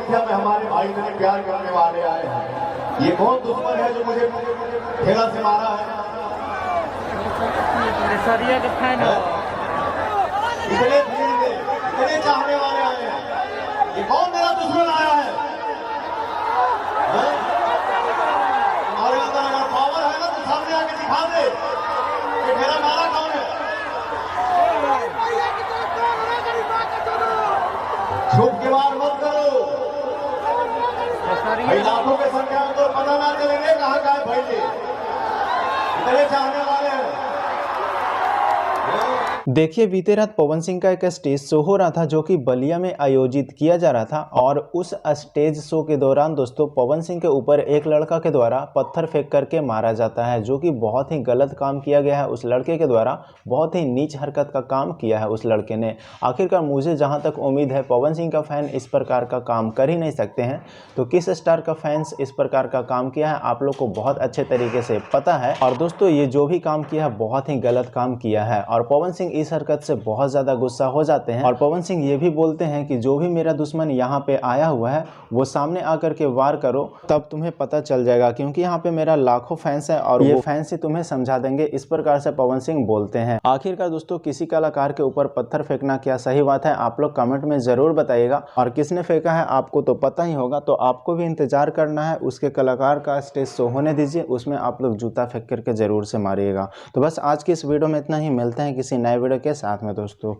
संख्या में हमारे भाई मेरे प्यार करने वाले आए हैं। ये कौन दुश्मन है जो मुझे ठेला से मारा है? इतने भीड़ में इतने चाहने वाले आए हैं, ये कौन मेरा दुश्मन आया है? हमारे अंदर अगर पावर है ना तो सामने आके दिखा दे कि मेरा मारा कौन है। झूठ की बात मत करो भाई, लाखों की संख्या में तो पता ना चलेंगे कहाँ का है भाई जी, इतने चाहने वाले हैं। देखिए, बीते रात पवन सिंह का एक स्टेज शो हो रहा था जो कि बलिया में आयोजित किया जा रहा था। और उस स्टेज शो के दौरान दोस्तों पवन सिंह के ऊपर एक लड़का के द्वारा पत्थर फेंक करके मारा जाता है, जो कि बहुत ही गलत काम किया गया है। उस लड़के के द्वारा बहुत ही नीच हरकत का काम किया है उस लड़के ने। आखिरकार मुझे जहां तक उम्मीद है पवन सिंह का फैन इस प्रकार का काम कर ही नहीं सकते हैं, तो किस स्टार का फैंस इस प्रकार का काम किया है आप लोग को बहुत अच्छे तरीके से पता है। और दोस्तों ये जो भी काम किया है बहुत ही गलत काम किया है और पवन सिंह इस हरकत से बहुत ज्यादा गुस्सा हो जाते हैं। और पवन सिंह ये भी बोलते हैं कि जो भी मेरा दुश्मन यहाँ पे आया हुआ है वो सामने आकर के वार करो, तब तुम्हें पता चल जाएगा, क्योंकि यहाँ पे मेरा लाखों फैंस है और ये फैंस ही तुम्हें समझा देंगे। इस प्रकार से पवन सिंह बोलते हैं। आखिरकार दोस्तों किसी कलाकार के ऊपर पत्थर फेंकना क्या सही बात है? आप लोग कमेंट में जरूर बताइएगा। और किसने फेंका है आपको तो पता ही होगा, तो आपको भी इंतजार करना है। उसके कलाकार का स्टेज शो होने दीजिए, उसमें आप लोग जूता फेंक करके जरूर से मारिएगा। तो बस आज की इस वीडियो में इतना ही, मिलते हैं किसी नए वीडियो के साथ में दोस्तों।